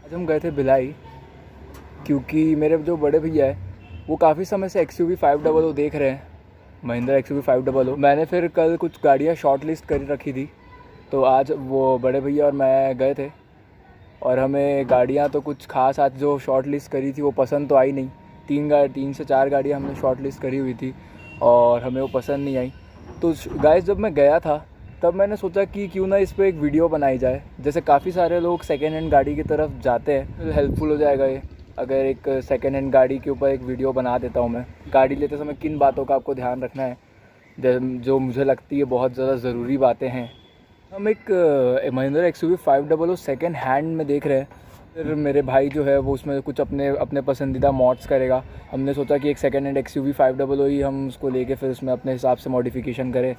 आज हम गए थे भिलाई, क्योंकि मेरे जो बड़े भैया है वो काफ़ी समय से XUV 500 देख रहे हैं, महिंद्रा XUV 500। मैंने फिर कल कुछ गाड़ियाँ शॉर्ट लिस्ट कर रखी थी, तो आज वो बड़े भैया और मैं गए थे और हमें गाड़ियाँ तो कुछ खास आज जो शॉर्ट लिस्ट करी थी वो पसंद तो आई नहीं। 3 से 4 गाड़ियाँ हमने शॉर्ट लिस्ट करी हुई थी और हमें वो पसंद नहीं आई। तो गाइस जब मैं गया था तब मैंने सोचा कि क्यों ना इस पर एक वीडियो बनाई जाए। जैसे काफ़ी सारे लोग सेकेंड हैंड गाड़ी की तरफ जाते हैं, हेल्पफुल हो जाएगा ये अगर एक सेकेंड हैंड गाड़ी के ऊपर एक वीडियो बना देता हूँ। मैं गाड़ी लेते समय किन बातों का आपको ध्यान रखना है जो मुझे लगती है बहुत ज़्यादा ज़रूरी बातें हैं। हम एक महिंद्रा XUV 500 सेकेंड हैंड में देख रहे हैं। फिर मेरे भाई जो है वो उसमें कुछ अपने पसंदीदा मॉड्स करेगा। हमने सोचा कि एक सेकेंड हैंड XUV 500 ही हम उसको लेके फिर उसमें अपने हिसाब से मॉडिफिकेशन करें।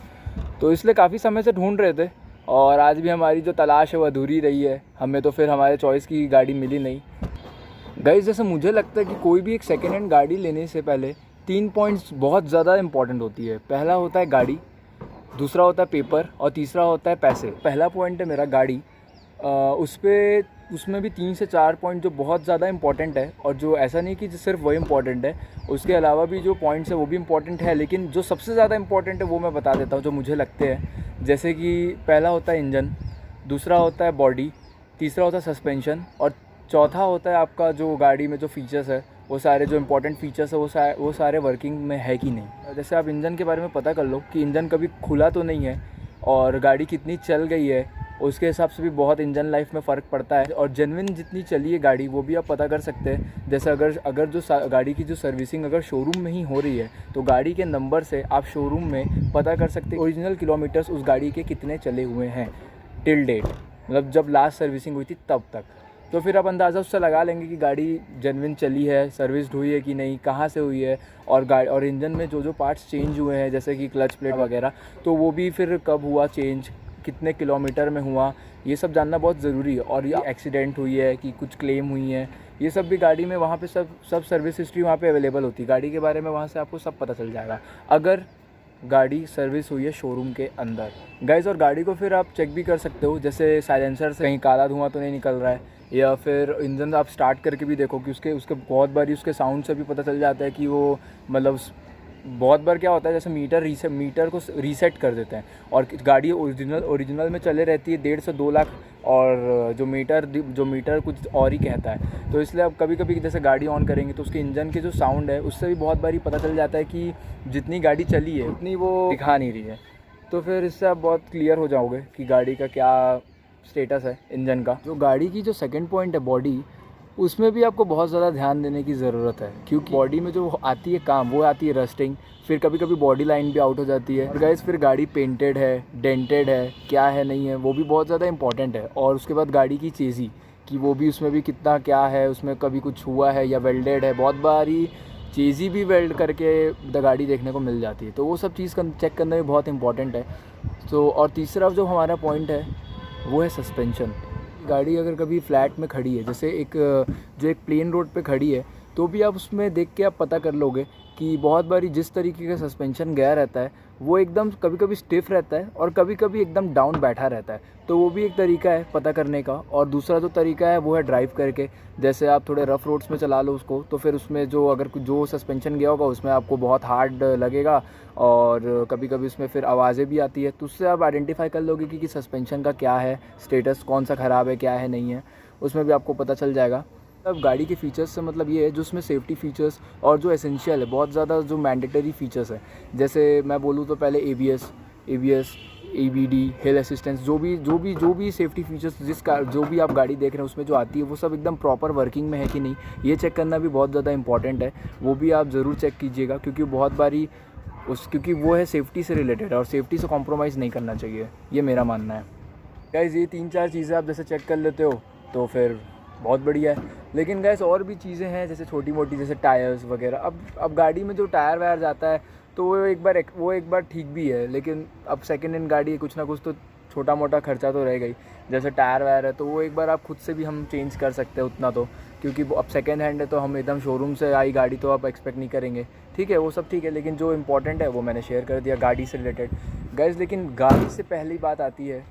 तो इसलिए काफ़ी समय से ढूंढ रहे थे और आज भी हमारी जो तलाश है वो अधूरी रही है। हमें तो फिर हमारे चॉइस की गाड़ी मिली नहीं। गाइस जैसे मुझे लगता है कि कोई भी एक सेकेंड हैंड गाड़ी लेने से पहले 3 पॉइंट्स बहुत ज़्यादा इंपॉर्टेंट होती है। पहला होता है गाड़ी, दूसरा होता है पेपर और तीसरा होता है पैसे। पहला पॉइंट है मेरा गाड़ी। उसमें भी 3 से 4 पॉइंट जो बहुत ज़्यादा इंपॉर्टेंट है, और जो ऐसा नहीं कि सिर्फ वही इंपॉर्टेंट है, उसके अलावा भी जो पॉइंट्स है वो भी इंपॉर्टेंट है। लेकिन जो सबसे ज़्यादा इंपॉर्टेंट है वो मैं बता देता हूँ जो मुझे लगते हैं। जैसे कि पहला होता है इंजन, दूसरा होता है बॉडी, तीसरा होता है सस्पेंशन और चौथा होता है आपका जो गाड़ी में जो फीचर्स है वो सारे जो इंपॉर्टेंट फीचर्स है वो सारे वर्किंग में है कि नहीं। जैसे आप इंजन के बारे में पता कर लो कि इंजन कभी खुला तो नहीं है और गाड़ी कितनी चल गई है, उसके हिसाब से भी बहुत इंजन लाइफ में फ़र्क पड़ता है। और जेन्युइन जितनी चली है गाड़ी वो भी आप पता कर सकते हैं। जैसे अगर जो गाड़ी की जो सर्विसिंग अगर शोरूम में ही हो रही है तो गाड़ी के नंबर से आप शोरूम में पता कर सकते हैं ओरिजिनल किलोमीटर्स उस गाड़ी के कितने चले हुए हैं टिल डेट, मतलब जब लास्ट सर्विसिंग हुई थी तब तक। तो फिर आप अंदाज़ा उससे लगा लेंगे कि गाड़ी जेन्युइन चली है, सर्विस्ड हुई है कि नहीं, कहाँ से हुई है, और इंजन में जो पार्ट्स चेंज हुए हैं जैसे कि क्लच प्लेट वगैरह, तो वो भी फिर कब हुआ चेंज, कितने किलोमीटर में हुआ, ये सब जानना बहुत ज़रूरी है। और ये एक्सीडेंट हुई है कि कुछ क्लेम हुई है, ये सब भी गाड़ी में वहाँ पे सब सर्विस हिस्ट्री वहाँ पे अवेलेबल होती है गाड़ी के बारे में। वहाँ से आपको सब पता चल जाएगा अगर गाड़ी सर्विस हुई है शोरूम के अंदर। गाइस और गाड़ी को फिर आप चेक भी कर सकते हो, जैसे साइलेंसर से कहीं काला धुआं तो नहीं निकल रहा है, या फिर इंजन आप स्टार्ट करके भी देखो कि उसके बहुत बारी उसके साउंड से भी पता चल जाता है कि वो मतलब बहुत बार क्या होता है जैसे मीटर को रीसेट कर देते हैं और गाड़ी ओरिजिनल में चले रहती है 1.5 से 2 लाख, और जो मीटर कुछ और ही कहता है। तो इसलिए आप कभी कभी जैसे गाड़ी ऑन करेंगे तो उसके इंजन के जो साउंड है उससे भी बहुत बारी पता चल जाता है कि जितनी गाड़ी चली है उतनी वो दिखा नहीं रही है। तो फिर इससे आप बहुत क्लियर हो जाओगे कि गाड़ी का क्या स्टेटस है इंजन का। जो गाड़ी की जो सेकंड पॉइंट है बॉडी, उसमें भी आपको बहुत ज़्यादा ध्यान देने की ज़रूरत है, क्योंकि बॉडी में जो आती है काम वो आती है रस्टिंग, फिर कभी कभी बॉडी लाइन भी आउट हो जाती है। और गाइस फिर गाड़ी पेंटेड है, डेंटेड है, क्या है नहीं है, वो भी बहुत ज़्यादा इंपॉर्टेंट है। और उसके बाद गाड़ी की चेज़ी कि वो भी उसमें भी कितना क्या है, उसमें कभी कुछ हुआ है या वेल्डेड है। बहुत बारी चेज़ी भी वेल्ड करके गाड़ी देखने को मिल जाती है, तो वो सब चीज़ चेक करना भी बहुत इंपॉर्टेंट है। तो और तीसरा जो हमारा पॉइंट है वो है सस्पेंशन। गाड़ी अगर कभी फ्लैट में खड़ी है, जैसे जो एक प्लेन रोड पे खड़ी है, तो भी आप उसमें देख के आप पता कर लोगे कि बहुत बारी जिस तरीके का सस्पेंशन गया रहता है वो एकदम कभी कभी स्टिफ रहता है और कभी कभी एकदम डाउन बैठा रहता है। तो वो भी एक तरीका है पता करने का। और दूसरा जो तरीका है वो है ड्राइव करके। जैसे आप थोड़े रफ़ रोड्स में चला लो उसको, तो फिर उसमें जो सस्पेंशन गया होगा उसमें आपको बहुत हार्ड लगेगा और कभी कभी उसमें फिर आवाज़ें भी आती है। तो उससे आप आइडेंटिफाई कर लोगे कि सस्पेंशन का क्या है स्टेटस, कौन सा ख़राब है, क्या है नहीं है, उसमें भी आपको पता चल जाएगा। अब गाड़ी के फ़ीचर्स से मतलब ये है जो उसमें सेफ्टी फ़ीचर्स और जो एसेंशियल है, बहुत ज़्यादा जो मैंडेटरी फ़ीचर्स है। जैसे मैं बोलूँ तो पहले ABS, ABD, हिल असिस्टेंस, जो भी सेफ्टी फीचर्स जो भी आप गाड़ी देख रहे हैं उसमें जो आती है वो सब एकदम प्रॉपर वर्किंग में है कि नहीं, ये चेक करना भी बहुत ज़्यादा इंपॉर्टेंट है। वो भी आप ज़रूर चेक कीजिएगा, क्योंकि बहुत बारी क्योंकि वो है सेफ्टी से रिलेटेड और सेफ्टी से कॉम्प्रोमाइज़ नहीं करना चाहिए, ये मेरा मानना है। गाइस ये 3-4 चीज़ें आप जैसे चेक कर लेते हो तो फिर बहुत बढ़िया है। लेकिन गाइस और भी चीज़ें हैं जैसे छोटी मोटी, जैसे टायर्स वगैरह। अब गाड़ी में जो टायर वायर जाता है तो वो एक बार ठीक भी है, लेकिन अब सेकेंड हैंड गाड़ी है, कुछ ना कुछ तो छोटा मोटा खर्चा तो रह गई। जैसे टायर वायर है तो वो एक बार आप खुद से भी हम चेंज कर सकते हैं उतना, तो क्योंकि अब सेकेंड हैंड है तो हम एकदम शोरूम से आई गाड़ी तो आप एक्सपेक्ट नहीं करेंगे। ठीक है, वो सब ठीक है, लेकिन जो इंपॉर्टेंट है वो मैंने शेयर कर दिया गाड़ी से रिलेटेड। गाइस लेकिन गाड़ी से पहली बात आती है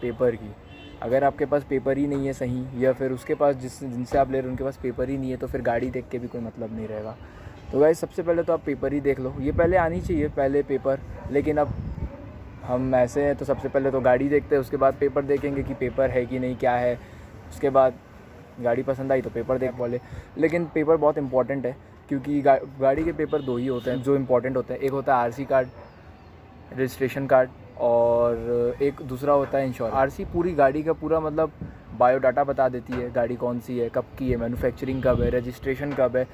पेपर की। अगर आपके पास पेपर ही नहीं है सही, या फिर उसके पास जिनसे आप ले रहे हो उनके पास पेपर ही नहीं है, तो फिर गाड़ी देख के भी कोई मतलब नहीं रहेगा। तो गाइस सबसे पहले तो आप पेपर ही देख लो, ये पहले आनी चाहिए पहले पेपर, लेकिन अब हम ऐसे हैं तो सबसे पहले तो गाड़ी देखते हैं, उसके बाद पेपर देखेंगे कि पेपर है कि नहीं, क्या है, उसके बाद गाड़ी पसंद आई तो पेपर देख बोले। लेकिन पेपर बहुत इंपॉर्टेंट है, क्योंकि गाड़ी के पेपर 2 ही होते हैं जो इम्पोर्टेंट होते हैं। एक होता है आरसी कार्ड, रजिस्ट्रेशन कार्ड, और एक दूसरा होता है इंश्योरेंस। आरसी पूरी गाड़ी का पूरा मतलब बायोडाटा बता देती है, गाड़ी कौन सी है, कब की है, मैन्युफैक्चरिंग कब है, रजिस्ट्रेशन कब है,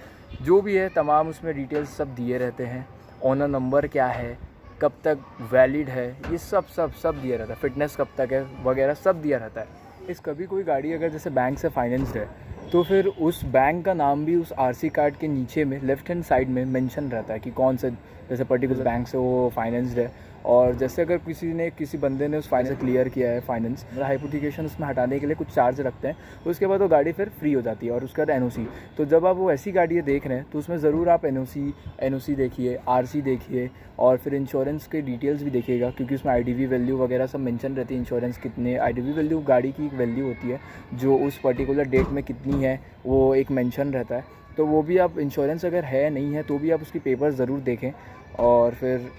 जो भी है तमाम उसमें डिटेल्स सब दिए रहते हैं। ऑनर नंबर क्या है, कब तक वैलिड है, ये सब दिया रहता है। फिटनेस कब तक है वगैरह सब दिया रहता है। इस कभी कोई गाड़ी अगर जैसे बैंक से फाइनेंस्ड है तो फिर उस बैंक का नाम भी उस आरसी कार्ड के नीचे में लेफ़्ट हैंड साइड में मेंशन रहता है कि कौन से जैसे पर्टिकुलर बैंक से वो फाइनेंस्ड है। और जैसे अगर किसी बंदे ने उस फाइनेंस क्लियर किया है, फाइनेंस मतलब हाइपोथिकेशन उसमें हटाने के लिए कुछ चार्ज रखते हैं, उसके बाद वो गाड़ी फिर फ्री हो जाती है। और उसके बाद एनओसी। तो जब आप वो ऐसी गाड़ियाँ देख रहे हैं तो उसमें ज़रूर आप एनओसी देखिए, आरसी देखिए, और फिर इंश्योरेंस के डिटेल्स भी देखिएगा, क्योंकि उसमें आईडीवी वैल्यू वगैरह सब मेंशन रहती है। इंश्योरेंस कितने, आईडीवी वैल्यू गाड़ी की एक वैल्यू होती है जो उस पर्टिकुलर डेट में कितनी है, वो एक मेंशन रहता है। तो वो भी आप इंश्योरेंस अगर है नहीं है तो भी आप उसकी पेपर ज़रूर देखें, और फिर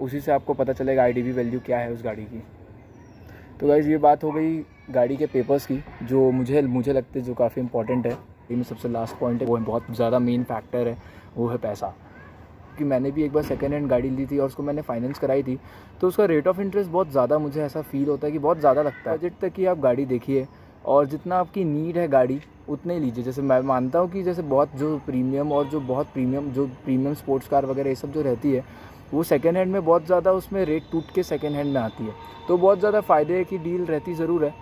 उसी से आपको पता चलेगा आईडीवी वैल्यू क्या है उस गाड़ी की। तो गाइज़ ये बात हो गई गाड़ी के पेपर्स की, जो मुझे लगता है जो काफ़ी इंपॉर्टेंट है। इनमें सबसे लास्ट पॉइंट है, वो बहुत ज़्यादा मेन फैक्टर है, वो है पैसा। कि मैंने भी एक बार सेकेंड हैंड गाड़ी ली थी और उसको मैंने फाइनेंस कराई थी, तो उसका रेट ऑफ इंटरेस्ट बहुत ज़्यादा, मुझे ऐसा फील होता है कि बहुत ज़्यादा लगता है। बजट तक की आप गाड़ी देखिए, और जितना आपकी नीड है गाड़ी उतने ही लीजिए। जैसे मैं मानता हूँ कि जैसे बहुत जो प्रीमियम और जो प्रीमियम स्पोर्ट्स कार वगैरह ये सब जो रहती है, वो सेकेंड हैंड में बहुत ज़्यादा उसमें रेट टूट के सेकेंड हैंड में आती है, तो बहुत ज़्यादा फ़ायदे की डील रहती ज़रूर है।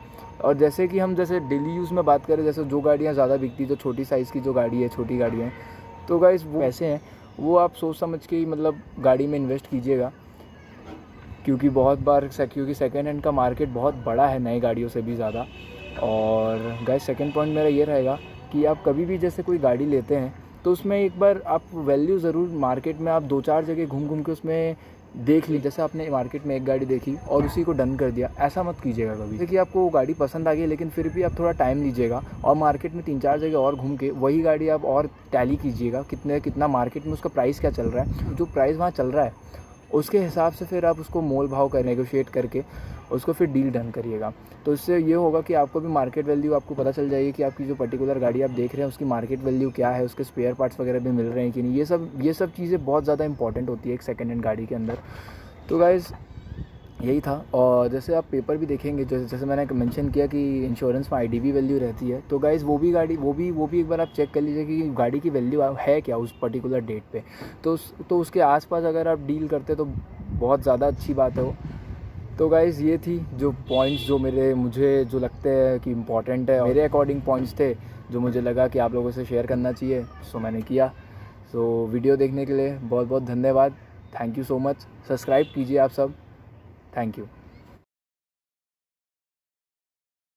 और जैसे कि हम जैसे डेली यूज़ में बात करें, जैसे जो गाड़ियाँ ज़्यादा बिकती, जो छोटी साइज़ की जो गाड़ी है, छोटी गाड़ियाँ हैं, तो गाइस वो ऐसे हैं, वो आप सोच समझ के ही मतलब गाड़ी में इन्वेस्ट कीजिएगा, क्योंकि बहुत बार क्योंकि सेकेंड हैंड का मार्केट बहुत बड़ा है नई गाड़ियों से भी ज़्यादा। और गाइस सेकंड पॉइंट मेरा ये रहेगा कि आप कभी भी जैसे कोई गाड़ी लेते हैं तो उसमें एक बार आप वैल्यू ज़रूर मार्केट में आप 2-4 जगह घूम के उसमें देख ली। जैसे आपने मार्केट में एक गाड़ी देखी और उसी को डन कर दिया, ऐसा मत कीजिएगा कभी। देखिए आपको वो गाड़ी पसंद आ गई, लेकिन फिर भी आप थोड़ा टाइम लीजिएगा और मार्केट में 3-4 जगह और घूम के वही गाड़ी आप और टैली कीजिएगा, कितना मार्केट में उसका प्राइस क्या चल रहा है, जो प्राइस वहाँ चल रहा है उसके हिसाब से फिर आप उसको मोल भाव कर नेगोशिएट करके उसको फिर डील डन करिएगा। तो इससे ये होगा कि आपको भी मार्केट वैल्यू आपको पता चल जाएगी कि आपकी जो पर्टिकुलर गाड़ी आप देख रहे हैं उसकी मार्केट वैल्यू क्या है, उसके स्पेयर पार्ट्स वगैरह भी मिल रहे हैं कि नहीं। ये सब चीज़ें बहुत ज़्यादा इंपॉर्टेंट होती है एक सेकेंड हैंड गाड़ी के अंदर। तो गाइज़ यही था। और जैसे आप पेपर भी देखेंगे, जैसे मैंने मेंशन किया कि इंश्योरेंस में आईडीवी वैल्यू रहती है, तो गाइज़ वो भी एक बार आप चेक कर लीजिए कि गाड़ी की वैल्यू है क्या उस पर्टिकुलर डेट पे। तो उसके आसपास अगर आप डील करते तो बहुत ज़्यादा अच्छी बात है वो। तो गाइज़ ये थी जो पॉइंट्स जो मुझे जो लगते हैं कि इम्पॉर्टेंट है, मेरे अकॉर्डिंग पॉइंट्स थे जो मुझे लगा कि आप लोगों से शेयर करना चाहिए, सो मैंने किया। सो वीडियो देखने के लिए बहुत बहुत धन्यवाद। Thank you so much. Subscribe कीजिए आप सब। Thank you.